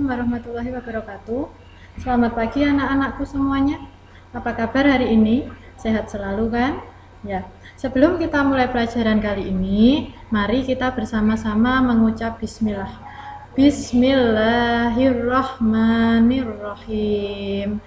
Assalamualaikum warahmatullahi wabarakatuh. Selamat pagi anak-anakku semuanya. Apa kabar hari ini? Sehat selalu kan? Ya. Sebelum kita mulai pelajaran kali ini, mari kita bersama-sama mengucap bismillah. Bismillahirrahmanirrahim.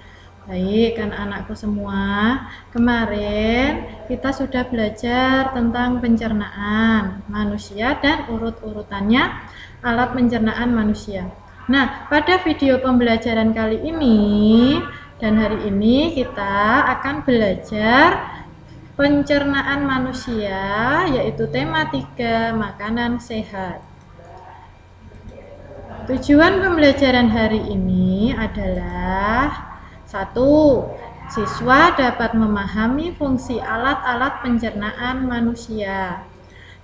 Baik, anak-anakku semua, kemarin kita sudah belajar tentang pencernaan manusia dan urut-urutannya alat pencernaan manusia. Nah, pada video pembelajaran kali ini dan hari ini kita akan belajar pencernaan manusia, yaitu tema 3, makanan sehat. Tujuan pembelajaran hari ini adalah 1. Siswa dapat memahami fungsi alat-alat pencernaan manusia.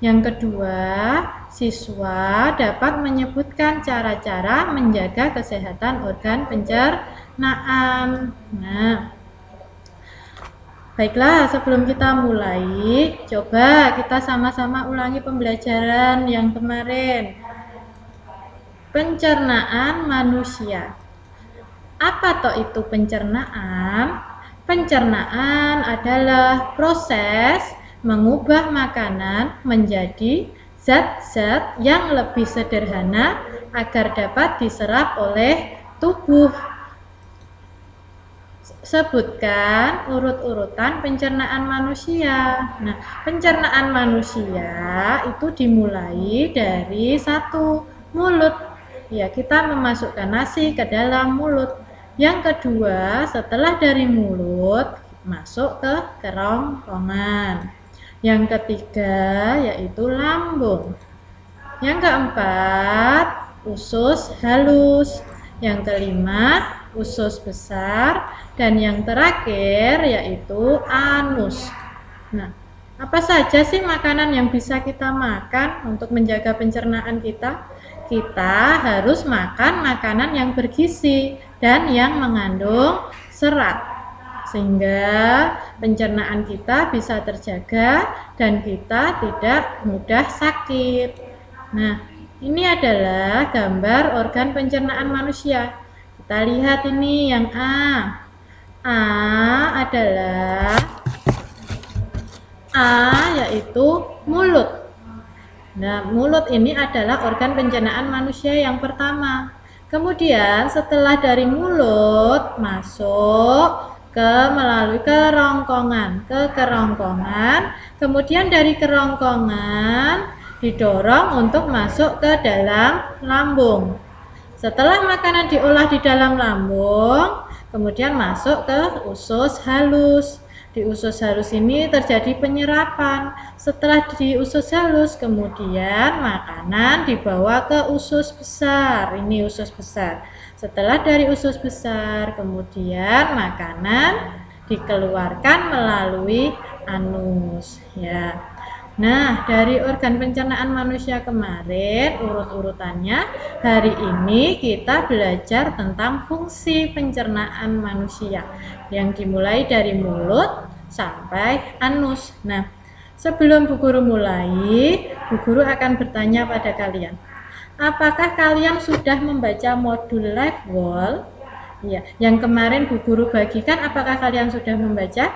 Yang kedua, siswa dapat menyebutkan cara-cara menjaga kesehatan organ pencernaan. Nah, baiklah, sebelum kita mulai, coba kita sama-sama ulangi pembelajaran yang kemarin. Pencernaan manusia. Apa toh itu pencernaan? Pencernaan adalah proses mengubah makanan menjadi zat-zat yang lebih sederhana agar dapat diserap oleh tubuh. Sebutkan urut-urutan pencernaan manusia. Nah, pencernaan manusia itu dimulai dari 1, mulut. Ya, kita memasukkan nasi ke dalam mulut. Yang kedua, setelah dari mulut masuk ke kerongkongan. Yang ketiga yaitu lambung. Yang keempat, usus halus. Yang kelima, usus besar. Dan yang terakhir yaitu anus. Nah, apa saja sih makanan yang bisa kita makan untuk menjaga pencernaan kita? Kita harus makan makanan yang bergizi dan yang mengandung serat, sehingga pencernaan kita bisa terjaga dan kita tidak mudah sakit. Nah, ini adalah gambar organ pencernaan manusia. Kita lihat ini yang A. Adalah yaitu mulut. Nah, mulut ini adalah organ pencernaan manusia yang pertama. Kemudian setelah dari mulut masuk melalui kerongkongan, ke kerongkongan. Kemudian dari kerongkongan didorong untuk masuk ke dalam lambung. Setelah makanan diolah di dalam lambung, kemudian masuk ke usus halus. Di usus halus ini terjadi penyerapan. Setelah di usus halus, kemudian makanan dibawa ke usus besar. Ini usus besar. Setelah dari usus besar, kemudian makanan dikeluarkan melalui anus. Ya. Nah, dari organ pencernaan manusia kemarin, urut-urutannya, hari ini kita belajar tentang fungsi pencernaan manusia yang dimulai dari mulut sampai anus. Nah, sebelum Bu Guru mulai, Bu Guru akan bertanya pada kalian. Apakah kalian sudah membaca modul Life Wall? Ya, yang kemarin Bu Guru bagikan, apakah kalian sudah membaca?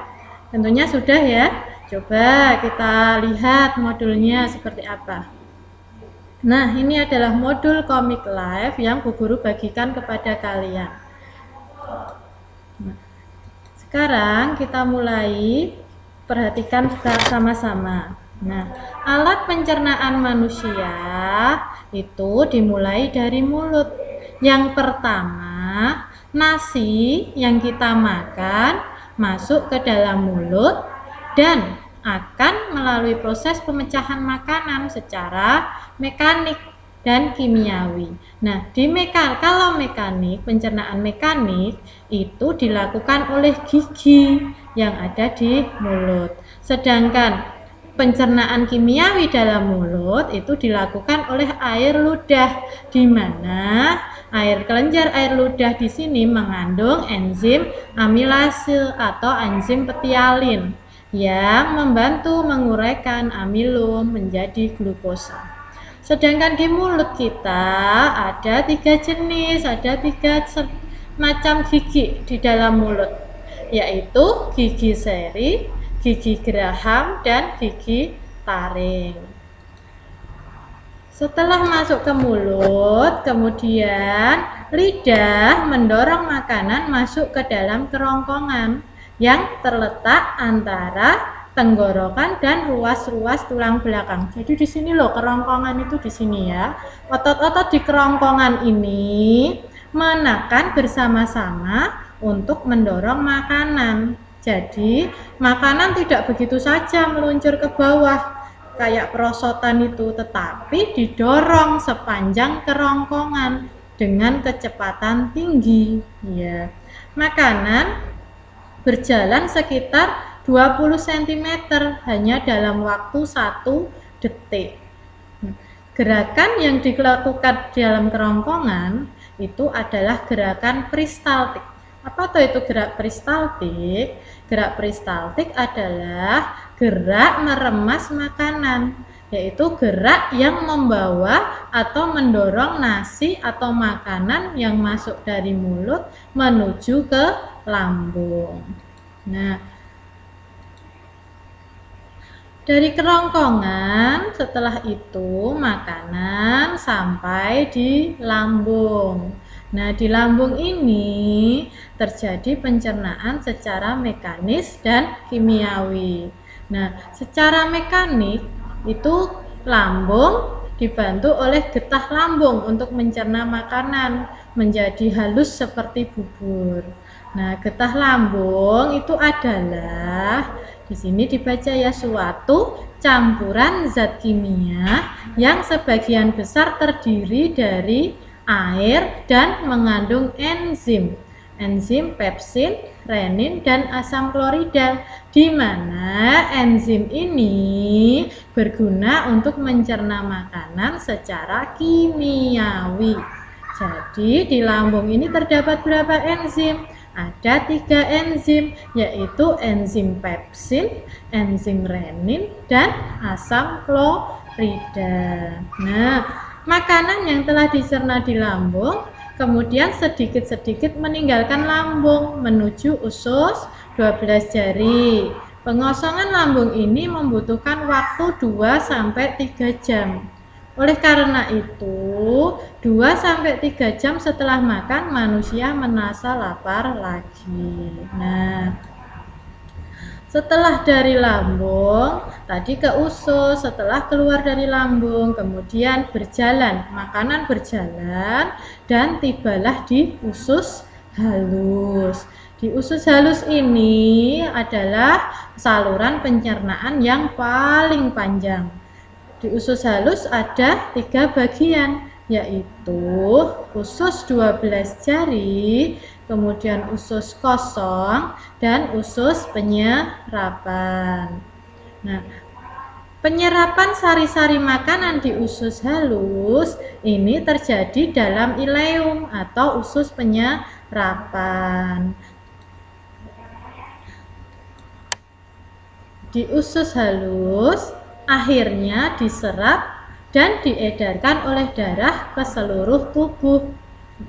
Tentunya sudah ya. Coba kita lihat modulnya seperti apa. Nah, ini adalah modul Comic Life yang Bu Guru bagikan kepada kalian. Nah, sekarang kita mulai perhatikan sama-sama. Nah, alat pencernaan manusia itu dimulai dari mulut. Yang pertama, nasi yang kita makan masuk ke dalam mulut dan akan melalui proses pemecahan makanan secara mekanik dan kimiawi. Nah, kalau mekanik, pencernaan mekanik itu dilakukan oleh gigi yang ada di mulut. Sedangkan pencernaan kimiawi dalam mulut itu dilakukan oleh air ludah, di mana air kelenjar air ludah di sini mengandung enzim amilase atau enzim petialin yang membantu menguraikan amilum menjadi glukosa. Sedangkan di mulut kita ada 3 jenis, ada 3 macam gigi di dalam mulut, yaitu gigi seri, gigi geraham, dan gigi taring. Setelah masuk ke mulut, kemudian lidah mendorong makanan masuk ke dalam kerongkongan yang terletak antara tenggorokan dan ruas-ruas tulang belakang. Jadi di sini loh kerongkongan itu di sini ya. Otot-otot di kerongkongan ini menekan bersama-sama untuk mendorong makanan. Jadi makanan tidak begitu saja meluncur ke bawah kayak perosotan itu, tetapi didorong sepanjang kerongkongan dengan kecepatan tinggi ya. Makanan berjalan sekitar 20 cm hanya dalam waktu 1 detik. Gerakan yang dilakukan dalam kerongkongan itu adalah gerakan peristaltik. Apa tuh itu gerak peristaltik? Gerak peristaltik adalah gerak meremas makanan, yaitu gerak yang membawa atau mendorong nasi atau makanan yang masuk dari mulut menuju ke lambung. Nah, dari kerongkongan setelah itu makanan sampai di lambung. Nah, di lambung ini terjadi pencernaan secara mekanis dan kimiawi. Nah, secara mekanik itu lambung dibantu oleh getah lambung untuk mencerna makanan menjadi halus seperti bubur. Nah, getah lambung itu adalah di sini dibaca ya, suatu campuran zat kimia yang sebagian besar terdiri dari air dan mengandung enzim pepsin, renin, dan asam klorida, di mana enzim ini berguna untuk mencerna makanan secara kimiawi. Jadi di lambung ini terdapat berapa enzim? Ada 3 enzim, yaitu enzim pepsin, enzim renin, dan asam klorida. Nah, makanan yang telah dicerna di lambung kemudian sedikit-sedikit meninggalkan lambung menuju usus 12 jari. Pengosongan lambung ini membutuhkan waktu 2-3 jam. Oleh karena itu, 2-3 jam setelah makan manusia merasa lapar lagi. Nah, setelah dari lambung, tadi ke usus, setelah keluar dari lambung, kemudian berjalan, makanan berjalan, dan tibalah di usus halus. Di usus halus ini adalah saluran pencernaan yang paling panjang. Di usus halus ada 3 bagian, yaitu usus 12 jari, kemudian usus kosong, dan usus penyerapan. Nah, penyerapan sari-sari makanan di usus halus ini terjadi dalam ileum atau usus penyerapan. Di usus halus akhirnya diserap dan diedarkan oleh darah ke seluruh tubuh.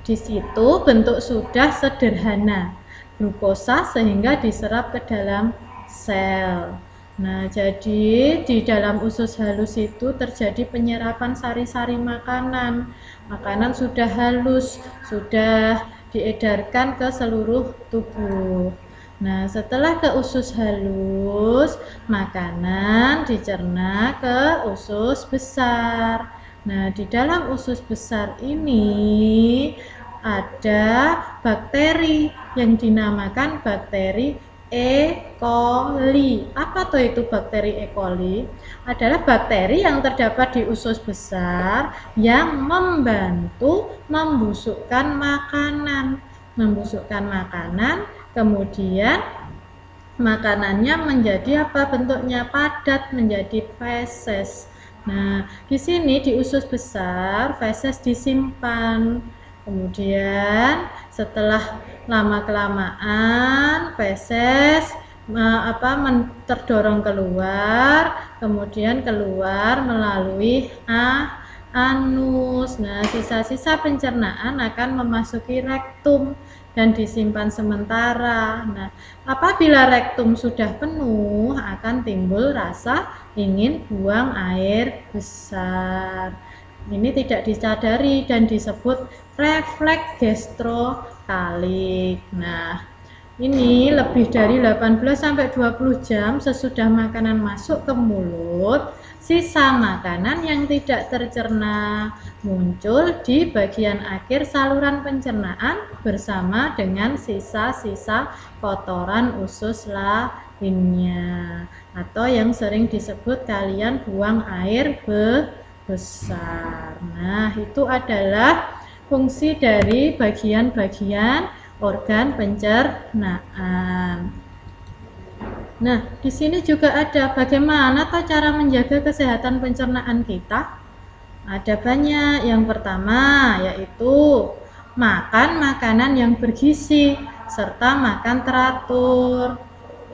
Di situ bentuk sudah sederhana, glukosa, sehingga diserap ke dalam sel. Nah, jadi di dalam usus halus itu terjadi penyerapan sari-sari makanan. Makanan sudah halus, sudah diedarkan ke seluruh tubuh. Nah, setelah ke usus halus, makanan dicerna ke usus besar. Nah, di dalam usus besar ini ada bakteri yang dinamakan bakteri E. coli. Apa tuh itu bakteri E. coli? Adalah bakteri yang terdapat di usus besar yang membantu membusukkan makanan. Kemudian makanannya menjadi apa? Bentuknya padat, menjadi feses. Nah, di sini di usus besar feses disimpan. Kemudian setelah lama-kelamaan feses terdorong keluar, kemudian keluar melalui anus. Nah, sisa-sisa pencernaan akan memasuki rektum dan disimpan sementara. Nah, apabila rektum sudah penuh, akan timbul rasa ingin buang air besar. Ini tidak disadari dan disebut refleks gastrokalik. Nah, ini lebih dari 18-20 jam sesudah makanan masuk ke mulut, sisa makanan yang tidak tercerna muncul di bagian akhir saluran pencernaan bersama dengan sisa-sisa kotoran usus lainnya, atau yang sering disebut kalian buang air besar. Nah, itu adalah fungsi dari bagian-bagian organ pencernaan. Nah, di sini juga ada bagaimana cara menjaga kesehatan pencernaan kita. Ada banyak. Yang pertama yaitu makan makanan yang bergizi serta makan teratur.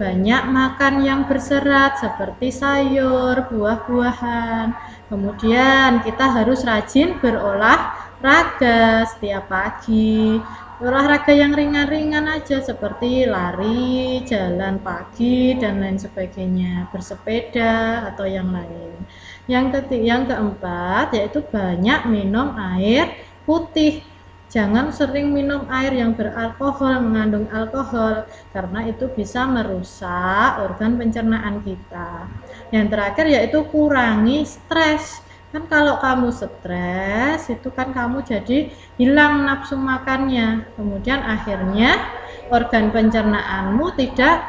Banyak makan yang berserat seperti sayur, buah-buahan. Kemudian kita harus rajin berolahraga setiap pagi. Olahraga yang ringan-ringan aja seperti lari, jalan pagi dan lain sebagainya, bersepeda atau yang lain. Yang keempat yaitu banyak minum air putih. Jangan sering minum air yang beralkohol, mengandung alkohol, karena itu bisa merusak organ pencernaan kita. Yang terakhir yaitu kurangi stres. Kan kalau kamu stres, itu kan kamu jadi hilang nafsu makannya. Kemudian akhirnya organ pencernaanmu tidak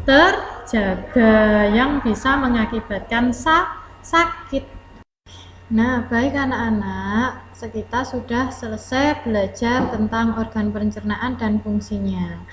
terjaga yang bisa mengakibatkan sakit. Nah, baik anak-anak, kita sudah selesai belajar tentang organ pencernaan dan fungsinya.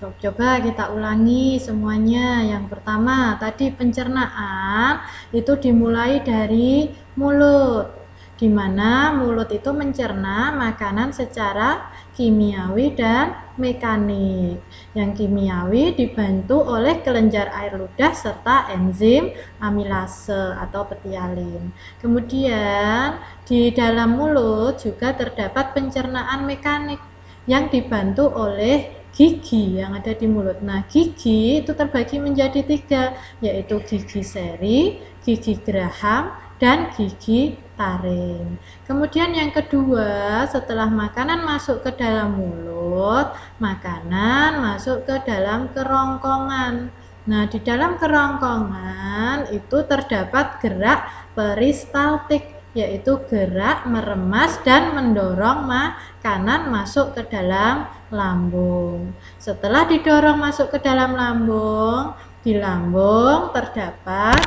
Coba kita ulangi semuanya. Yang pertama, tadi pencernaan itu dimulai dari mulut, di mana mulut itu mencerna makanan secara kimiawi dan mekanik. Yang kimiawi dibantu oleh kelenjar air ludah serta enzim amilase atau petialin. Kemudian di dalam mulut juga terdapat pencernaan mekanik yang dibantu oleh gigi yang ada di mulut. Nah, gigi itu terbagi menjadi 3, yaitu gigi seri, gigi geraham, dan gigi taring. Kemudian yang kedua, setelah makanan masuk ke dalam mulut, makanan masuk ke dalam kerongkongan. Nah, di dalam kerongkongan itu terdapat gerak peristaltik, yaitu gerak meremas dan mendorong makanan masuk ke dalam lambung. Setelah didorong masuk ke dalam lambung, di lambung terdapat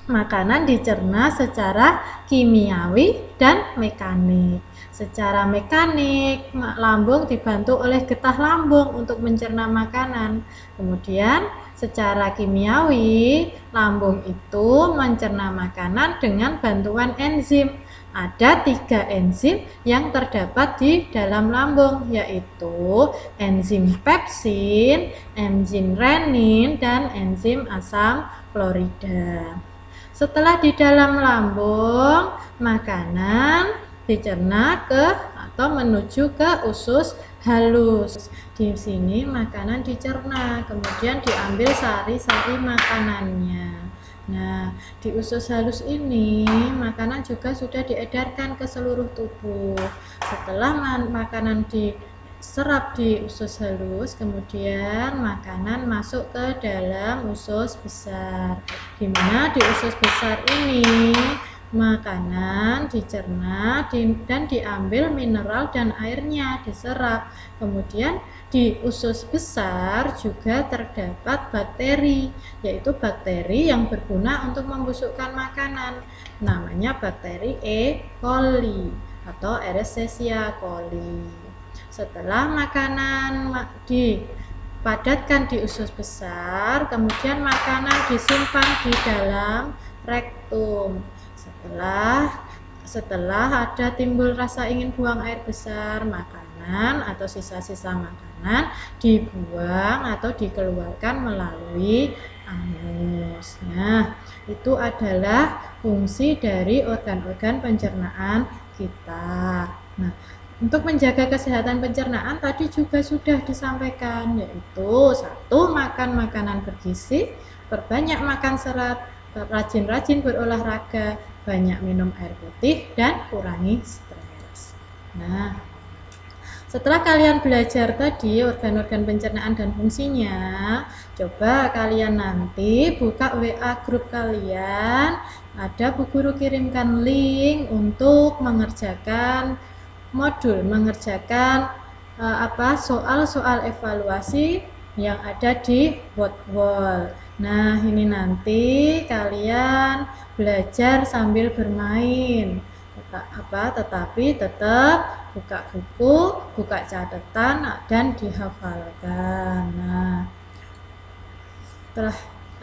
makanan dicerna secara kimiawi dan mekanik. Secara mekanik, lambung dibantu oleh getah lambung untuk mencerna makanan. Kemudian secara kimiawi, lambung itu mencerna makanan dengan bantuan enzim. Ada 3 enzim yang terdapat di dalam lambung, yaitu enzim pepsin, enzim renin, dan enzim asam klorida. Setelah di dalam lambung, makanan dicerna atau menuju ke usus halus. Di sini makanan dicerna, kemudian diambil sari-sari makanannya. Nah, di usus halus ini makanan juga sudah diedarkan ke seluruh tubuh. Setelah makanan diserap di usus halus, kemudian makanan masuk ke dalam usus besar. Di mana di usus besar ini makanan dicerna dan diambil mineral dan airnya diserap. Kemudian di usus besar juga terdapat bakteri, yaitu bakteri yang berguna untuk membusukkan makanan. Namanya bakteri E. coli atau Escherichia coli. Setelah makanan dipadatkan di usus besar, kemudian makanan disimpan di dalam rektum. Setelah ada timbul rasa ingin buang air besar, makanan atau sisa-sisa makanan makanan dibuang atau dikeluarkan melalui anus. Nah, itu adalah fungsi dari organ-organ pencernaan kita. Nah, untuk menjaga kesehatan pencernaan tadi juga sudah disampaikan, yaitu 1. Makan makanan bergizi, perbanyak makan serat, rajin-rajin berolahraga, banyak minum air putih, dan kurangi stres. Nah, setelah kalian belajar tadi organ-organ pencernaan dan fungsinya, coba kalian nanti buka WA grup kalian, ada Bu Guru kirimkan link untuk mengerjakan soal-soal evaluasi yang ada di Wordwall. Nah, ini nanti kalian belajar sambil bermain. Tetapi tetap buka buku, buka catatan, dan dihafalkan. Nah,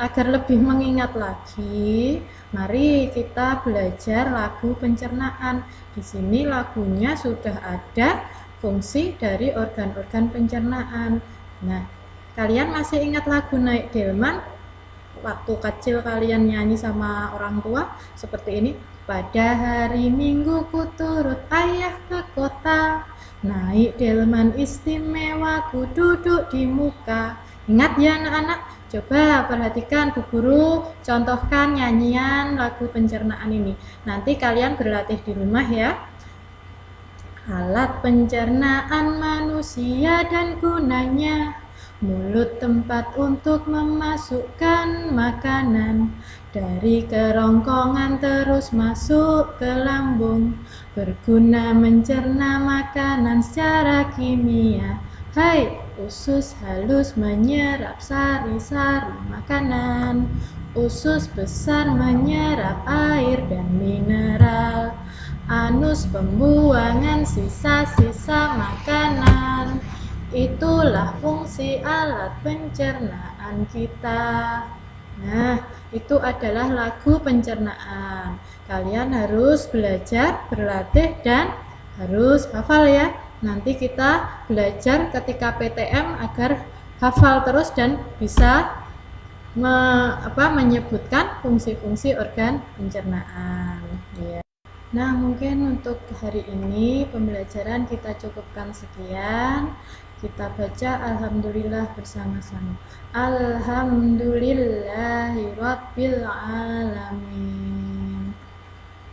agar lebih mengingat lagi, mari kita belajar lagu pencernaan. Di sini lagunya sudah ada fungsi dari organ-organ pencernaan. Nah, kalian masih ingat lagu Naik Delman? Waktu kecil kalian nyanyi sama orang tua seperti ini. Pada hari Minggu ku turut ayah ke kota, naik delman istimewa ku duduk di muka. Ingat ya anak-anak? Coba perhatikan Bu Guru contohkan nyanyian lagu pencernaan ini. Nanti kalian berlatih di rumah ya. Alat pencernaan manusia dan gunanya, mulut tempat untuk memasukkan makanan, dari kerongkongan terus masuk ke lambung, berguna mencerna makanan secara kimia. Hai, usus halus menyerap sari-sari makanan, usus besar menyerap air dan mineral, anus pembuangan sisa-sisa makanan. Itulah fungsi alat pencernaan kita. Nah, itu adalah lagu pencernaan. Kalian harus belajar, berlatih, dan harus hafal ya. Nanti kita belajar ketika PTM agar hafal terus dan bisa menyebutkan fungsi-fungsi organ pencernaan. Ya. Nah, mungkin untuk hari ini pembelajaran kita cukupkan sekian. Kita baca Alhamdulillah bersama-sama. Alhamdulillahirabbil alamin.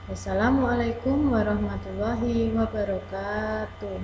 Wassalamualaikum warahmatullahi wabarakatuh.